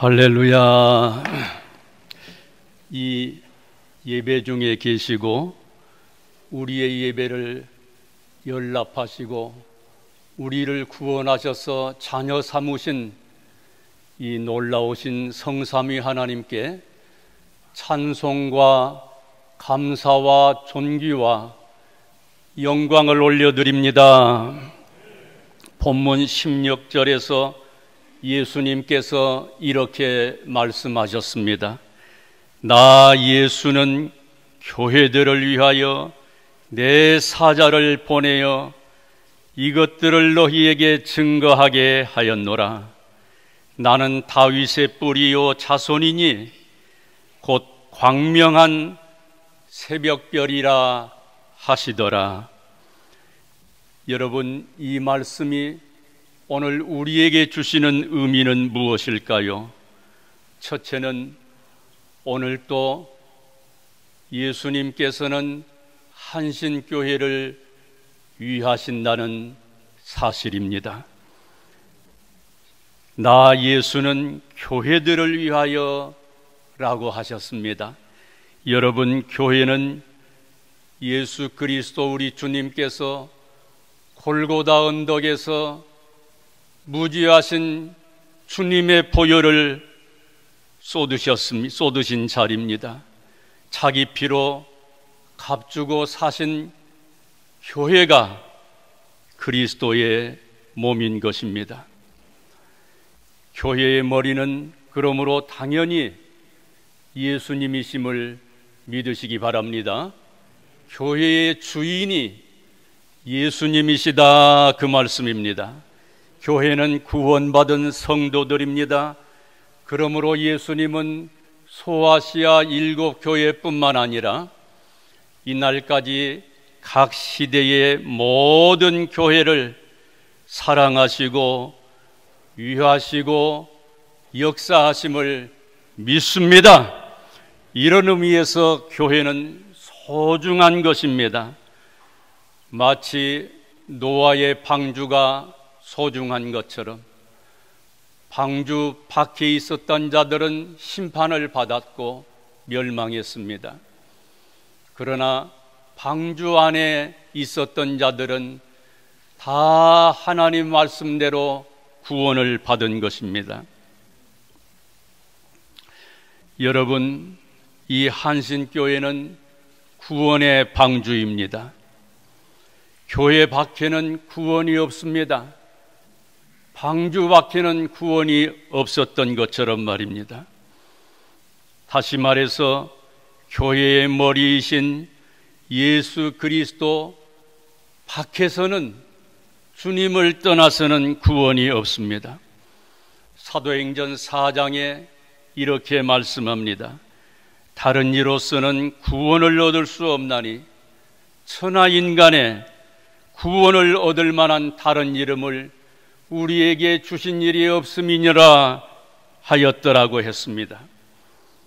할렐루야. 이 예배 중에 계시고 우리의 예배를 연락하시고 우리를 구원하셔서 자녀 삼으신 이 놀라우신 성삼위 하나님께 찬송과 감사와 존귀와 영광을 올려드립니다. 본문 16절에서 예수님께서 이렇게 말씀하셨습니다. 나 예수는 교회들을 위하여 내 사자를 보내어 이것들을 너희에게 증거하게 하였노라. 나는 다윗의 뿌리요 자손이니 곧 광명한 새벽별이라 하시더라. 여러분, 이 말씀이 오늘 우리에게 주시는 의미는 무엇일까요? 첫째는 오늘 또 예수님께서는 한신교회를 위하신다는 사실입니다. 나 예수는 교회들을 위하여 라고 하셨습니다. 여러분, 교회는 예수 그리스도 우리 주님께서 골고다 언덕에서 무지하신 주님의 보혈을 쏟으신 자리입니다. 자기 피로 값주고 사신 교회가 그리스도의 몸인 것입니다. 교회의 머리는 그러므로 당연히 예수님이심을 믿으시기 바랍니다. 교회의 주인이 예수님이시다, 그 말씀입니다. 교회는 구원받은 성도들입니다. 그러므로 예수님은 소아시아 7교회뿐만 아니라 이날까지 각 시대의 모든 교회를 사랑하시고 위하시고 역사하심을 믿습니다. 이런 의미에서 교회는 소중한 것입니다. 마치 노아의 방주가 소중한 것처럼 방주 밖에 있었던 자들은 심판을 받았고 멸망했습니다. 그러나 방주 안에 있었던 자들은 다 하나님 말씀대로 구원을 받은 것입니다. 여러분, 이 한신교회는 구원의 방주입니다. 교회 밖에는 구원이 없습니다. 방주 밖에는 구원이 없었던 것처럼 말입니다. 다시 말해서 교회의 머리이신 예수 그리스도 밖에서는, 주님을 떠나서는 구원이 없습니다. 사도행전 4장에 이렇게 말씀합니다. 다른 이로서는 구원을 얻을 수 없나니 천하 인간의 구원을 얻을 만한 다른 이름을 우리에게 주신 일이 없음이니라 하였더라고 했습니다.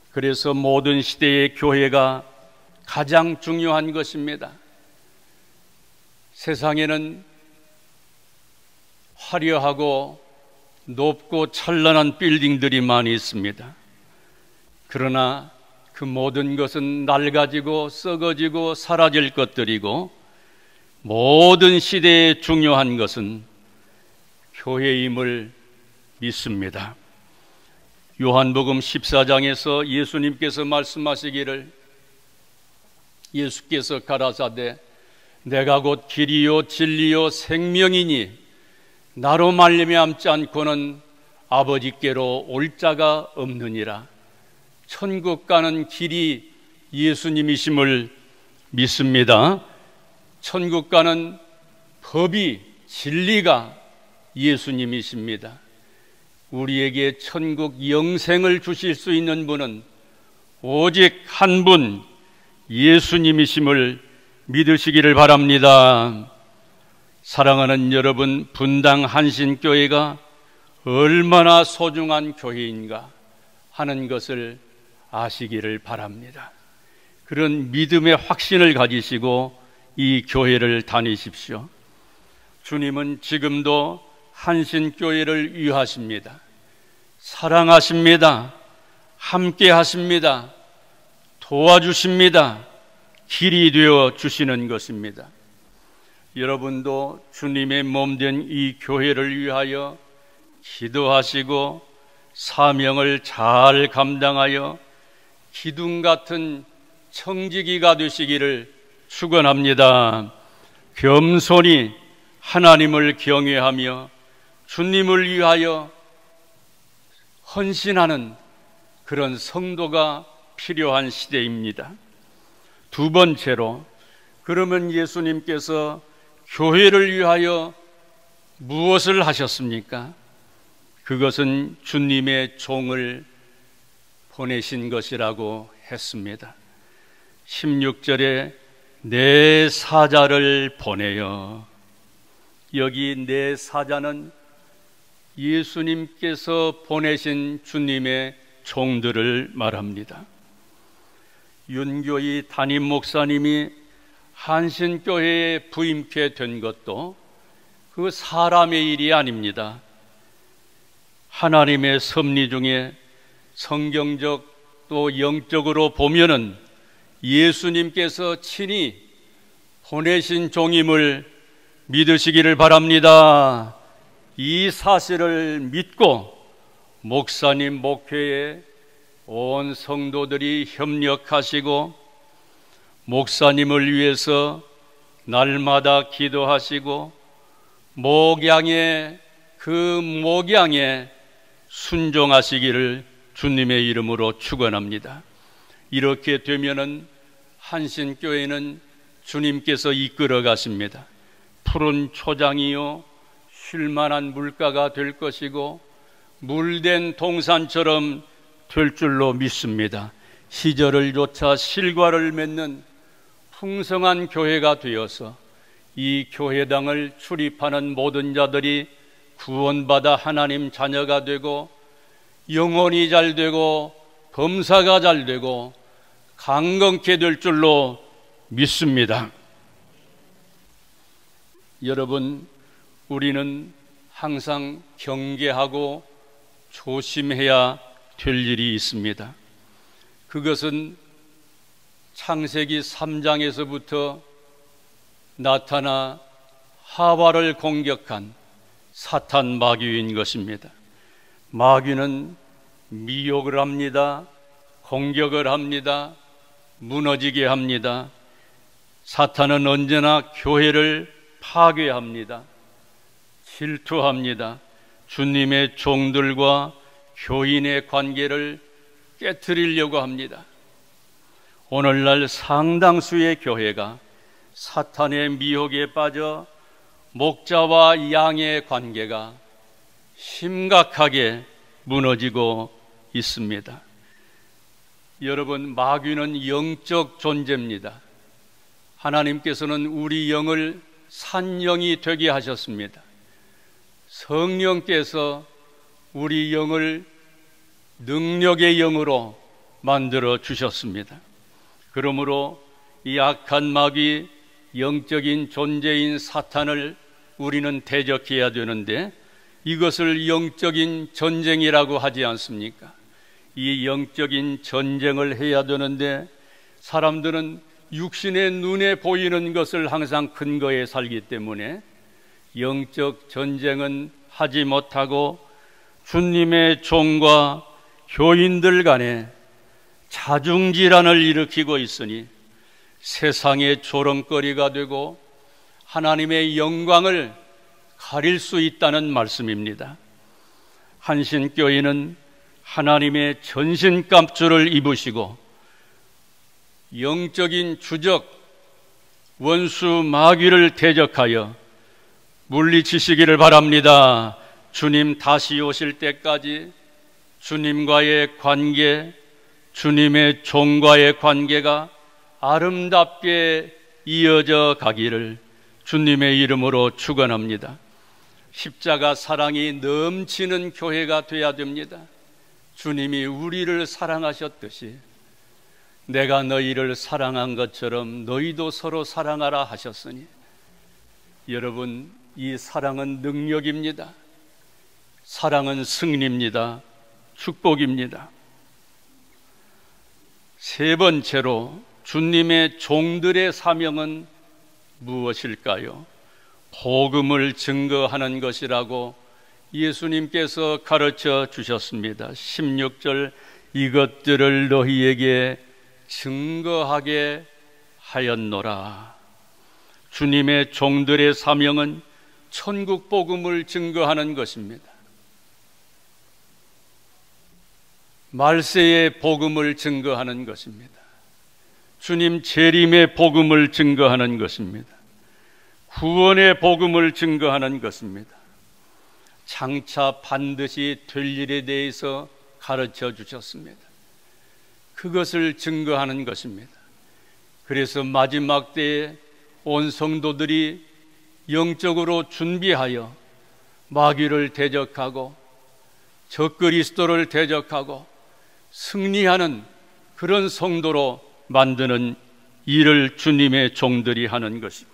그래서 모든 시대의 교회가 가장 중요한 것입니다. 세상에는 화려하고 높고 찬란한 빌딩들이 많이 있습니다. 그러나 그 모든 것은 낡아지고 썩어지고 사라질 것들이고, 모든 시대에 중요한 것은 교회임을 믿습니다. 요한복음 14장에서 예수님께서 말씀하시기를, 예수께서 가라사대 내가 곧 길이요 진리요 생명이니 나로 말미암지 않고는 아버지께로 올 자가 없느니라. 천국 가는 길이 예수님이심을 믿습니다. 천국 가는 법이, 진리가 예수님이십니다. 우리에게 천국 영생을 주실 수 있는 분은 오직 한 분, 예수님이심을 믿으시기를 바랍니다. 사랑하는 여러분, 분당 한신교회가 얼마나 소중한 교회인가 하는 것을 아시기를 바랍니다. 그런 믿음의 확신을 가지시고 이 교회를 다니십시오. 주님은 지금도 한신교회를 위하십니다. 사랑하십니다. 함께 하십니다. 도와주십니다. 길이 되어 주시는 것입니다. 여러분도 주님의 몸된 이 교회를 위하여 기도하시고 사명을 잘 감당하여 기둥 같은 청지기가 되시기를 축원합니다. 겸손히 하나님을 경외하며 주님을 위하여 헌신하는 그런 성도가 필요한 시대입니다. 두 번째로, 그러면 예수님께서 교회를 위하여 무엇을 하셨습니까? 그것은 주님의 종을 보내신 것이라고 했습니다. 16절에 내 사자를 보내요. 여기 내 사자는 예수님께서 보내신 주님의 종들을 말합니다. 윤교희 담임 목사님이 한신교회에 부임케 된 것도 그 사람의 일이 아닙니다. 하나님의 섭리 중에 성경적 또 영적으로 보면은 예수님께서 친히 보내신 종임을 믿으시기를 바랍니다. 이 사실을 믿고 목사님 목회에 온 성도들이 협력하시고 목사님을 위해서 날마다 기도하시고 목양에 순종하시기를 주님의 이름으로 축원합니다. 이렇게 되면은 한신교회는 주님께서 이끌어 가십니다. 푸른 초장이요 쉴만한 물가가 될 것이고 물된 동산처럼 될 줄로 믿습니다. 시절을 쫓아 실과를 맺는 풍성한 교회가 되어서 이 교회당을 출입하는 모든 자들이 구원받아 하나님 자녀가 되고 영혼이 잘 되고 범사가 잘 되고 강건케 될 줄로 믿습니다. 여러분, 우리는 항상 경계하고 조심해야 될 일이 있습니다. 그것은 창세기 3장에서부터 나타나 하와를 공격한 사탄 마귀인 것입니다. 마귀는 미혹을 합니다. 공격을 합니다. 무너지게 합니다. 사탄은 언제나 교회를 파괴합니다. 질투합니다. 주님의 종들과 교인의 관계를 깨트리려고 합니다. 오늘날 상당수의 교회가 사탄의 미혹에 빠져 목자와 양의 관계가 심각하게 무너지고 있습니다. 여러분, 마귀는 영적 존재입니다. 하나님께서는 우리 영을 산영이 되게 하셨습니다. 성령께서 우리 영을 능력의 영으로 만들어 주셨습니다. 그러므로 이 악한 마귀, 영적인 존재인 사탄을 우리는 대적해야 되는데 이것을 영적인 전쟁이라고 하지 않습니까? 이 영적인 전쟁을 해야 되는데 사람들은 육신의 눈에 보이는 것을 항상 근거에 살기 때문에 영적 전쟁은 하지 못하고 주님의 종과 교인들 간에 자중질환을 일으키고 있으니 세상의 조롱거리가 되고 하나님의 영광을 가릴 수 있다는 말씀입니다. 한신교회는 하나님의 전신갑주를 입으시고 영적인 주적 원수 마귀를 대적하여 물리치시기를 바랍니다. 주님 다시 오실 때까지 주님과의 관계, 주님의 종과의 관계가 아름답게 이어져 가기를 주님의 이름으로 축원합니다. 십자가 사랑이 넘치는 교회가 되어야 됩니다. 주님이 우리를 사랑하셨듯이 내가 너희를 사랑한 것처럼 너희도 서로 사랑하라 하셨으니 여러분, 이 사랑은 능력입니다. 사랑은 승리입니다. 축복입니다. 세 번째로 주님의 종들의 사명은 무엇일까요? 복음을 증거하는 것이라고 예수님께서 가르쳐 주셨습니다. 16절, 이것들을 너희에게 증거하게 하였노라. 주님의 종들의 사명은 천국 복음을 증거하는 것입니다. 말세의 복음을 증거하는 것입니다. 주님 재림의 복음을 증거하는 것입니다. 구원의 복음을 증거하는 것입니다. 장차 반드시 될 일에 대해서 가르쳐 주셨습니다. 그것을 증거하는 것입니다. 그래서 마지막 때에 온 성도들이 영적으로 준비하여 마귀를 대적하고 적그리스도를 대적하고 승리하는 그런 성도로 만드는 일을 주님의 종들이 하는 것이고,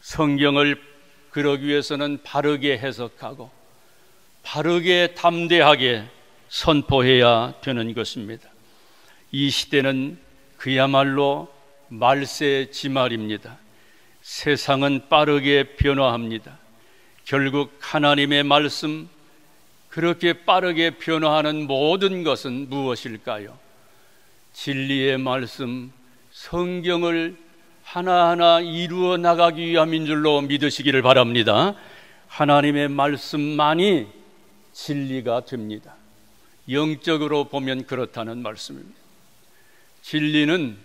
성경을 그러기 위해서는 바르게 해석하고 바르게 담대하게 선포해야 되는 것입니다. 이 시대는 그야말로 말세 지말입니다. 세상은 빠르게 변화합니다. 결국 하나님의 말씀, 그렇게 빠르게 변화하는 모든 것은 무엇일까요? 진리의 말씀, 성경을 하나하나 이루어 나가기 위함인 줄로 믿으시기를 바랍니다. 하나님의 말씀만이 진리가 됩니다. 영적으로 보면 그렇다는 말씀입니다. 진리는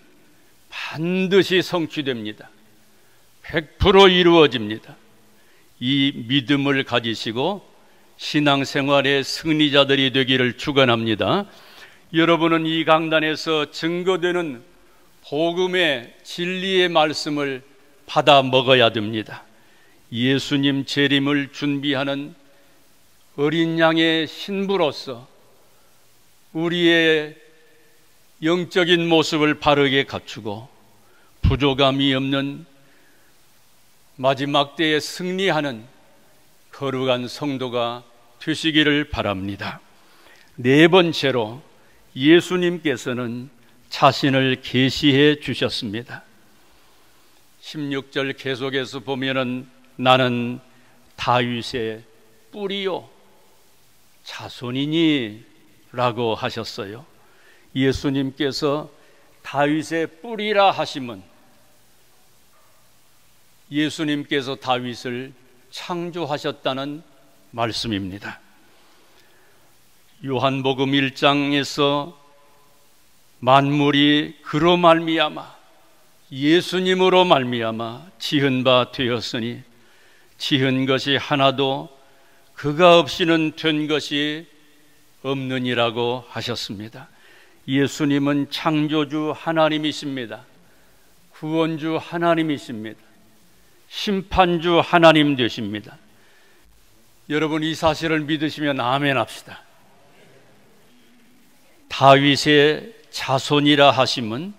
반드시 성취됩니다. 100% 이루어집니다. 이 믿음을 가지시고 신앙생활의 승리자들이 되기를 축원합니다. 여러분은 이 강단에서 증거되는 복음의 진리의 말씀을 받아 먹어야 됩니다. 예수님 재림을 준비하는 어린 양의 신부로서 우리의 영적인 모습을 바르게 갖추고 부족함이 없는 마지막 때에 승리하는 거룩한 성도가 되시기를 바랍니다. 네 번째로 예수님께서는 자신을 계시해 주셨습니다. 16절 계속해서 보면은 나는 다윗의 뿌리요 자손이니 라고 하셨어요. 예수님께서 다윗의 뿌리라 하심은 예수님께서 다윗을 창조하셨다는 말씀입니다. 요한복음 1장에서 만물이 그로 말미암아 예수님으로 말미암아 지은 바 되었으니 지은 것이 하나도 그가 없이는 된 것이 없느니라고 하셨습니다. 예수님은 창조주 하나님이십니다. 구원주 하나님이십니다. 심판주 하나님 되십니다. 여러분 이 사실을 믿으시면 아멘 합시다. 다윗의 자손이라 하심은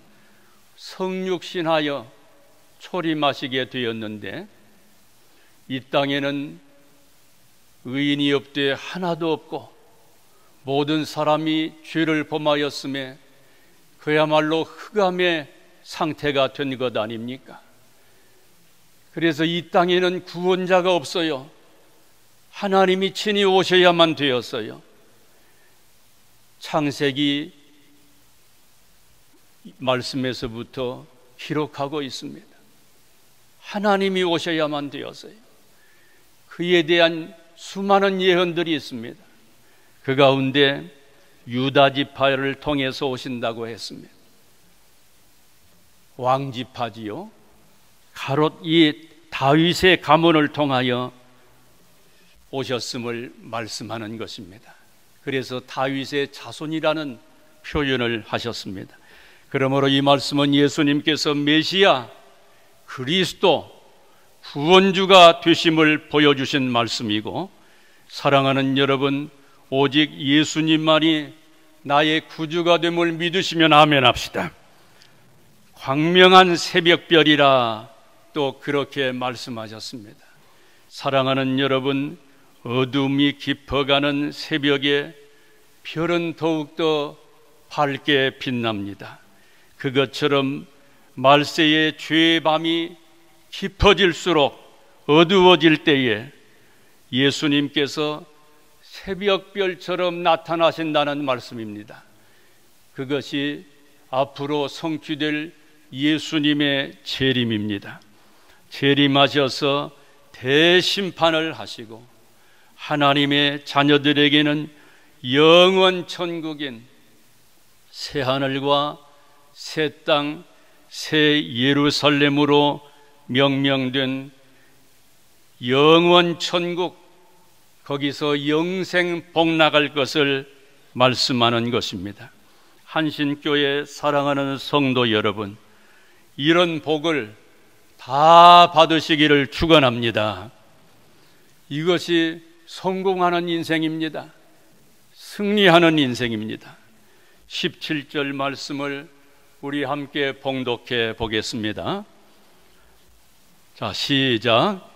성육신하여 초림하시게 되었는데 이 땅에는 의인이 없되 하나도 없고 모든 사람이 죄를 범하였음에 그야말로 흑암의 상태가 된 것 아닙니까? 그래서 이 땅에는 구원자가 없어요. 하나님이 친히 오셔야만 되었어요. 창세기 말씀에서부터 기록하고 있습니다. 하나님이 오셔야만 되었어요. 그에 대한 수많은 예언들이 있습니다. 그 가운데 유다 지파를 통해서 오신다고 했습니다. 왕지파지요. 가롯 이 다윗의 가문을 통하여 오셨음을 말씀하는 것입니다. 그래서 다윗의 자손이라는 표현을 하셨습니다. 그러므로 이 말씀은 예수님께서 메시아, 그리스도, 구원주가 되심을 보여주신 말씀이고, 사랑하는 여러분, 오직 예수님만이 나의 구주가 됨을 믿으시면 아멘 합시다. 광명한 새벽별이라 또 그렇게 말씀하셨습니다. 사랑하는 여러분, 어둠이 깊어가는 새벽에 별은 더욱더 밝게 빛납니다. 그것처럼 말세의 죄의 밤이 깊어질수록 어두워질 때에 예수님께서 새벽별처럼 나타나신다는 말씀입니다. 그것이 앞으로 성취될 예수님의 재림입니다. 재림하셔서 대심판을 하시고 하나님의 자녀들에게는 영원 천국인 새하늘과 새 땅, 새 예루살렘으로 명명된 영원 천국, 거기서 영생 복 나갈 것을 말씀하는 것입니다. 한신교회 사랑하는 성도 여러분, 이런 복을 다 받으시기를 축원합니다. 이것이 성공하는 인생입니다. 승리하는 인생입니다. 17절 말씀을 우리 함께 봉독해 보겠습니다. 자, 시작.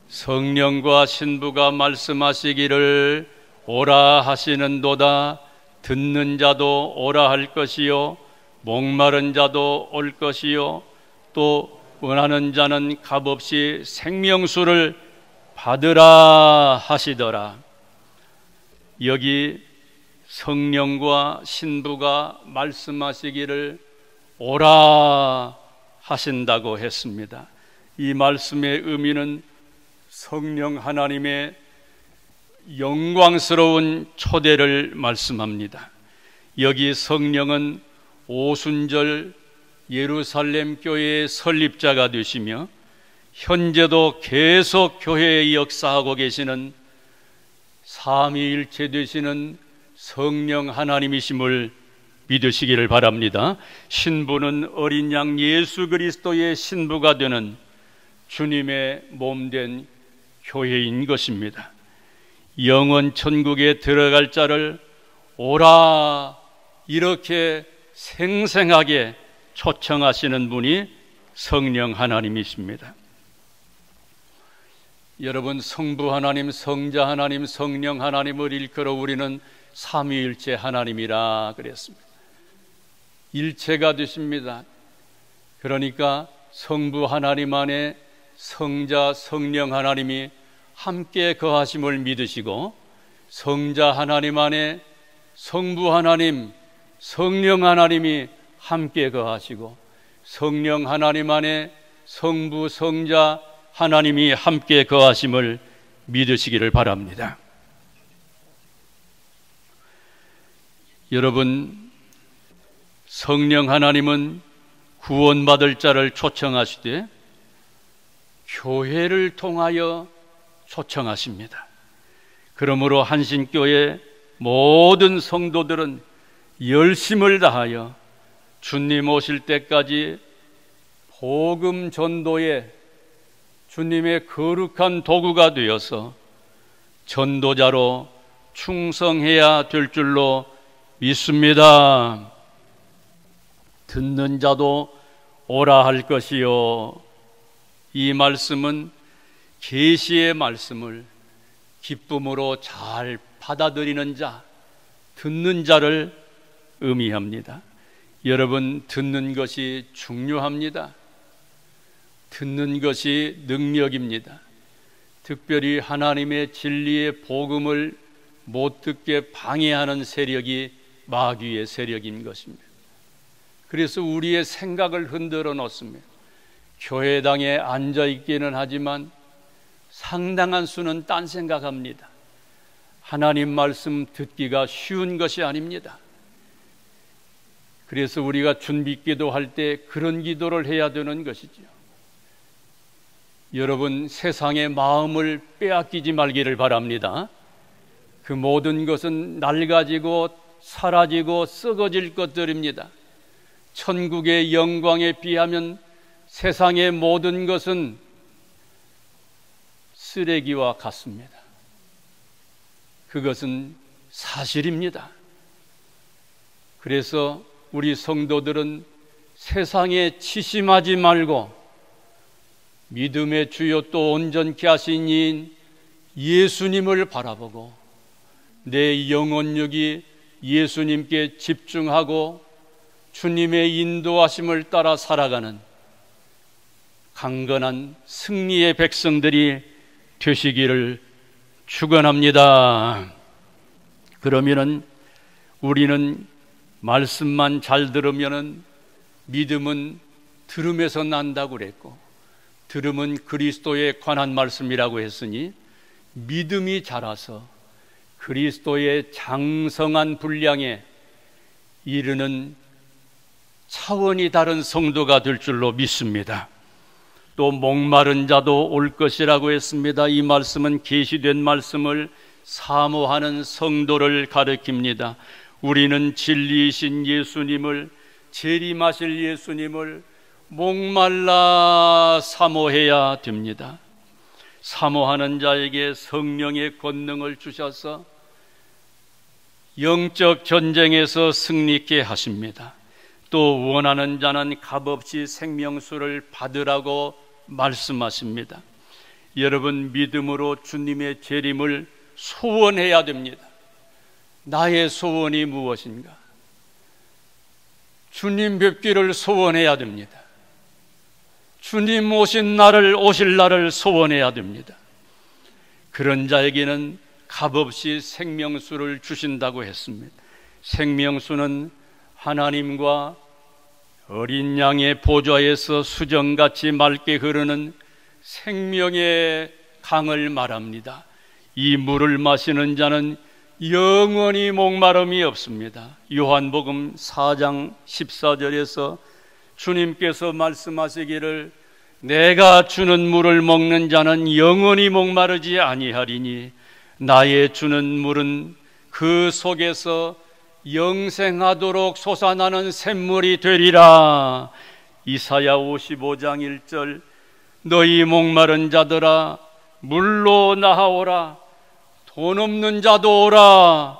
성령과 신부가 말씀하시기를 오라 하시는도다. 듣는 자도 오라 할 것이요 목마른 자도 올 것이요 또 원하는 자는 값없이 생명수를 받으라 하시더라. 여기 성령과 신부가 말씀하시기를 오라 하신다고 했습니다. 이 말씀의 의미는 성령 하나님의 영광스러운 초대를 말씀합니다. 여기 성령은 오순절 예루살렘 교회의 설립자가 되시며 현재도 계속 교회에 역사하고 계시는 삼위일체 되시는 성령 하나님이심을 믿으시기를 바랍니다. 신부는 어린 양 예수 그리스도의 신부가 되는 주님의 몸된 교회인 것입니다. 영원 천국에 들어갈 자를 오라 이렇게 생생하게 초청하시는 분이 성령 하나님이십니다. 여러분, 성부 하나님, 성자 하나님, 성령 하나님을 일컬어 우리는 삼위일체 하나님이라 그랬습니다. 일체가 되십니다. 그러니까 성부 하나님 안에 성자, 성령 하나님이 함께 거하심을 믿으시고 성자 하나님 안에 성부 하나님, 성령 하나님이 함께 거하시고 성령 하나님 안에 성부, 성자 하나님이 함께 거하심을 믿으시기를 바랍니다. 여러분, 성령 하나님은 구원받을 자를 초청하시되 교회를 통하여 초청하십니다. 그러므로 한신교회 모든 성도들은 열심을 다하여 주님 오실 때까지 복음 전도에 주님의 거룩한 도구가 되어서 전도자로 충성해야 될 줄로 믿습니다. 듣는 자도 오라 할 것이요. 이 말씀은 계시의 말씀을 기쁨으로 잘 받아들이는 자, 듣는 자를 의미합니다. 여러분, 듣는 것이 중요합니다. 듣는 것이 능력입니다. 특별히 하나님의 진리의 복음을 못 듣게 방해하는 세력이 마귀의 세력인 것입니다. 그래서 우리의 생각을 흔들어 놓습니다. 교회당에 앉아 있기는 하지만 상당한 수는 딴 생각합니다. 하나님 말씀 듣기가 쉬운 것이 아닙니다. 그래서 우리가 준비기도 할 때 그런 기도를 해야 되는 것이죠. 여러분, 세상의 마음을 빼앗기지 말기를 바랍니다. 그 모든 것은 낡아지고 사라지고 썩어질 것들입니다. 천국의 영광에 비하면 세상의 모든 것은 쓰레기와 같습니다. 그것은 사실입니다. 그래서 우리 성도들은 세상에 치심하지 말고 믿음의 주요 또 온전케 하신 이인 예수님을 바라보고 내 영혼력이 예수님께 집중하고 주님의 인도하심을 따라 살아가는 강건한 승리의 백성들이 되시기를 축원합니다. 그러면은 우리는 말씀만 잘 들으면은 믿음은 들음에서 난다고 그랬고, 들음은 그리스도에 관한 말씀이라고 했으니 믿음이 자라서 그리스도의 장성한 분량에 이르는 차원이 다른 성도가 될 줄로 믿습니다. 또 목마른 자도 올 것이라고 했습니다. 이 말씀은 계시된 말씀을 사모하는 성도를 가리킵니다. 우리는 진리이신 예수님을, 재림하실 예수님을 목말라 사모해야 됩니다. 사모하는 자에게 성령의 권능을 주셔서 영적 전쟁에서 승리케 하십니다. 또 원하는 자는 값없이 생명수를 받으라고 말씀하십니다. 여러분, 믿음으로 주님의 재림을 소원해야 됩니다. 나의 소원이 무엇인가? 주님 뵙기를 소원해야 됩니다. 주님 오실 날을 소원해야 됩니다. 그런 자에게는 값없이 생명수를 주신다고 했습니다. 생명수는 하나님과 어린 양의 보좌에서 수정같이 맑게 흐르는 생명의 강을 말합니다. 이 물을 마시는 자는 영원히 목마름이 없습니다. 요한복음 4장 14절에서 주님께서 말씀하시기를 내가 주는 물을 먹는 자는 영원히 목마르지 아니하리니 나의 주는 물은 그 속에서 영생하도록 솟아나는 샘물이 되리라. 이사야 55장 1절 너희 목마른 자들아 물로 나아오라. 돈 없는 자도 오라.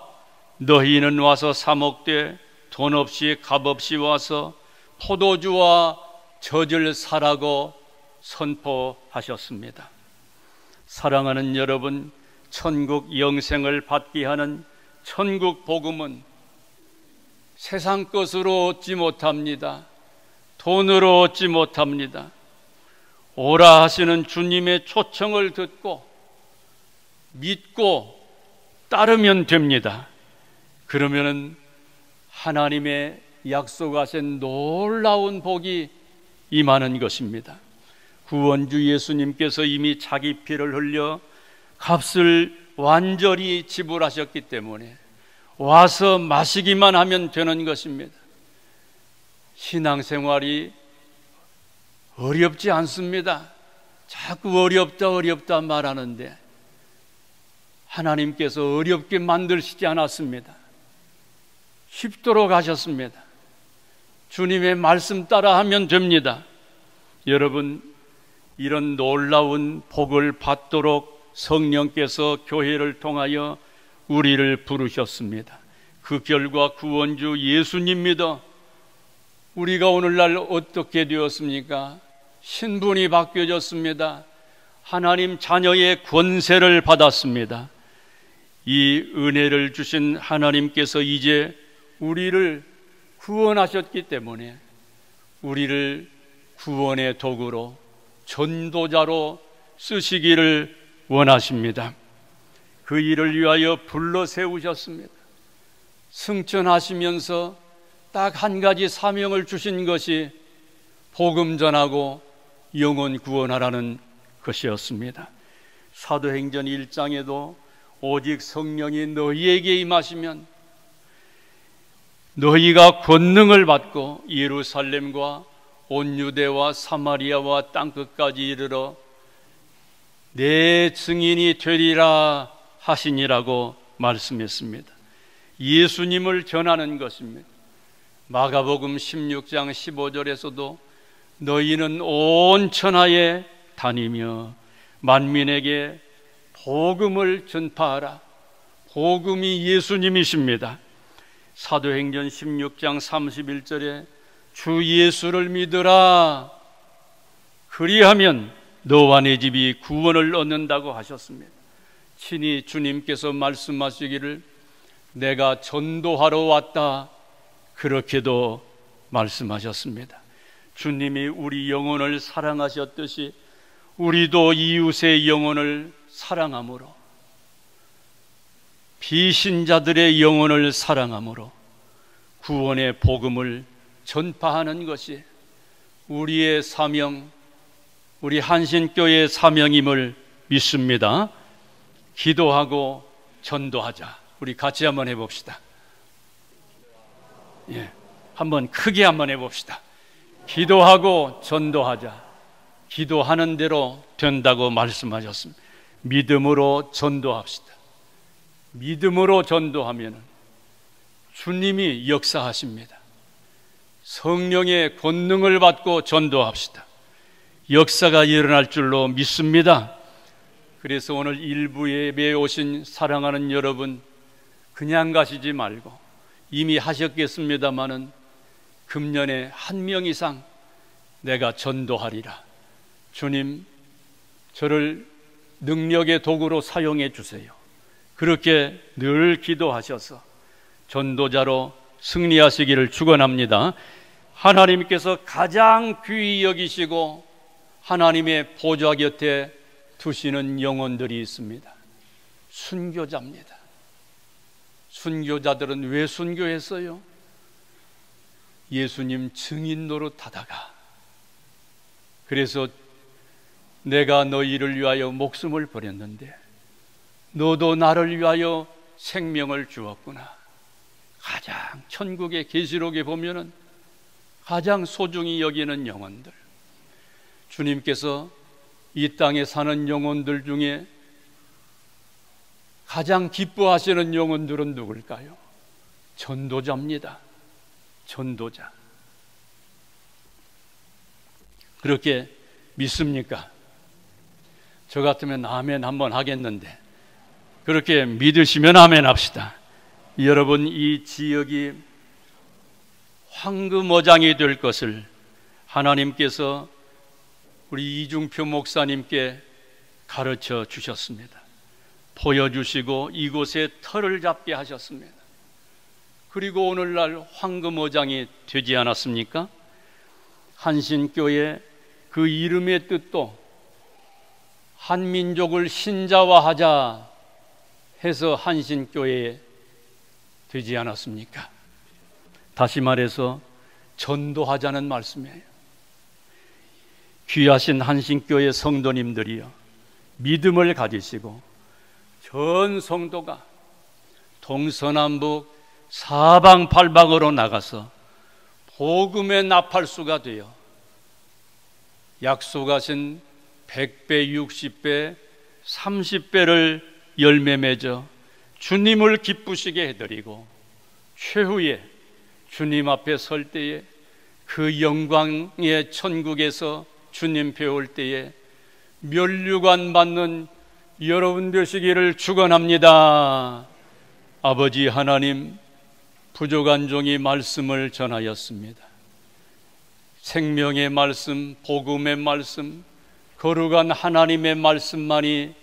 너희는 와서 사 먹되 돈 없이 값없이 와서 포도주와 젖을 사라고 선포하셨습니다. 사랑하는 여러분, 천국 영생을 받게 하는 천국 복음은 세상 것으로 얻지 못합니다. 돈으로 얻지 못합니다. 오라 하시는 주님의 초청을 듣고 믿고 따르면 됩니다. 그러면은 하나님의 약속하신 놀라운 복이 임하는 것입니다. 구원주 예수님께서 이미 자기 피를 흘려 값을 완전히 지불하셨기 때문에 와서 마시기만 하면 되는 것입니다. 신앙생활이 어렵지 않습니다. 자꾸 어렵다 말하는데 하나님께서 어렵게 만드시지 않았습니다. 쉽도록 하셨습니다. 주님의 말씀 따라 하면 됩니다. 여러분, 이런 놀라운 복을 받도록 성령께서 교회를 통하여 우리를 부르셨습니다. 그 결과 구원주 예수님 믿어 우리가 오늘날 어떻게 되었습니까? 신분이 바뀌어졌습니다. 하나님 자녀의 권세를 받았습니다. 이 은혜를 주신 하나님께서 이제 우리를 구원하셨기 때문에 우리를 구원의 도구로 전도자로 쓰시기를 원하십니다. 그 일을 위하여 불러 세우셨습니다. 승천하시면서 딱 한 가지 사명을 주신 것이 복음 전하고 영혼 구원하라는 것이었습니다. 사도행전 1장에도 오직 성령이 너희에게 임하시면 너희가 권능을 받고 예루살렘과 온 유대와 사마리아와 땅끝까지 이르러 내 증인이 되리라 하시니라고 말씀했습니다. 예수님을 전하는 것입니다. 마가복음 16장 15절에서도 너희는 온 천하에 다니며 만민에게 복음을 전파하라. 복음이 예수님이십니다. 사도행전 16장 31절에 주 예수를 믿으라. 그리하면 너와 내 집이 구원을 얻는다고 하셨습니다. 친히 주님께서 말씀하시기를 내가 전도하러 왔다, 그렇게도 말씀하셨습니다. 주님이 우리 영혼을 사랑하셨듯이 우리도 이웃의 영혼을 사랑함으로, 비신자들의 영혼을 사랑함으로 구원의 복음을 전파하는 것이 우리의 사명, 우리 한신교회의 사명임을 믿습니다. 기도하고 전도하자. 우리 같이 한번 해봅시다. 한번 크게 한번 해봅시다. 기도하고 전도하자. 기도하는 대로 된다고 말씀하셨습니다. 믿음으로 전도합시다. 믿음으로 전도하면 주님이 역사하십니다. 성령의 권능을 받고 전도합시다. 역사가 일어날 줄로 믿습니다. 그래서 오늘 일부 예배에 오신 사랑하는 여러분, 그냥 가시지 말고 이미 하셨겠습니다마는 금년에 1명 이상 내가 전도하리라. 주님, 저를 능력의 도구로 사용해 주세요. 그렇게 늘 기도하셔서 전도자로 승리하시기를 축원합니다. 하나님께서 가장 귀히 여기시고 하나님의 보좌 곁에 두시는 영혼들이 있습니다. 순교자입니다. 순교자들은 왜 순교했어요? 예수님 증인 노릇하다가, 그래서 내가 너희를 위하여 목숨을 버렸는데 너도 나를 위하여 생명을 주었구나. 가장 천국의 계시록에 보면은 가장 소중히 여기는 영혼들, 주님께서 이 땅에 사는 영혼들 중에 가장 기뻐하시는 영혼들은 누굴까요? 전도자입니다. 전도자. 그렇게 믿습니까? 저 같으면 아멘 한번 하겠는데, 그렇게 믿으시면 아멘 합시다. 여러분, 이 지역이 황금어장이 될 것을 하나님께서 우리 이중표 목사님께 가르쳐 주셨습니다. 보여주시고 이곳에 터를 잡게 하셨습니다. 그리고 오늘날 황금어장이 되지 않았습니까? 한신교회 그 이름의 뜻도 한민족을 신자화하자 해서 한신교회에 되지 않았습니까? 다시 말해서 전도하자는 말씀이에요. 귀하신 한신교회 성도님들이요, 믿음을 가지시고 전 성도가 동서남북 사방팔방으로 나가서 복음의 나팔수가 되어 약속하신 100배, 60배, 30배를 열매 맺어 주님을 기쁘시게 해드리고, 최후에 주님 앞에 설 때에 그 영광의 천국에서 주님 배울 때에 면류관 받는 여러분 되시기를 축원합니다. 아버지 하나님, 부족한 종이 말씀을 전하였습니다. 생명의 말씀, 복음의 말씀, 거룩한 하나님의 말씀만이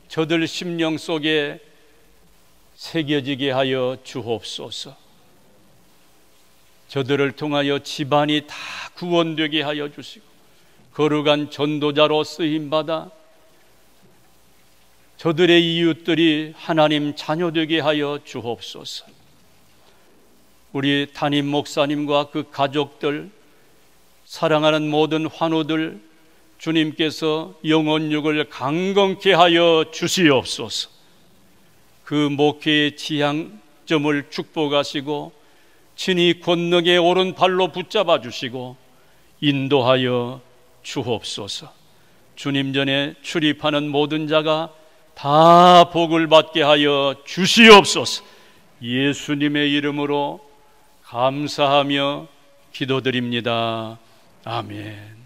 저들 심령 속에 새겨지게 하여 주옵소서. 저들을 통하여 집안이 다 구원되게 하여 주시고 거룩한 전도자로 쓰임받아 저들의 이웃들이 하나님 자녀되게 하여 주옵소서. 우리 담임 목사님과 그 가족들, 사랑하는 모든 환우들, 주님께서 영혼육을 강건케 하여 주시옵소서. 그 목회의 지향점을 축복하시고 친히 권능의 오른팔로 붙잡아 주시고 인도하여 주옵소서. 주님 전에 출입하는 모든 자가 다 복을 받게 하여 주시옵소서. 예수님의 이름으로 감사하며 기도드립니다. 아멘.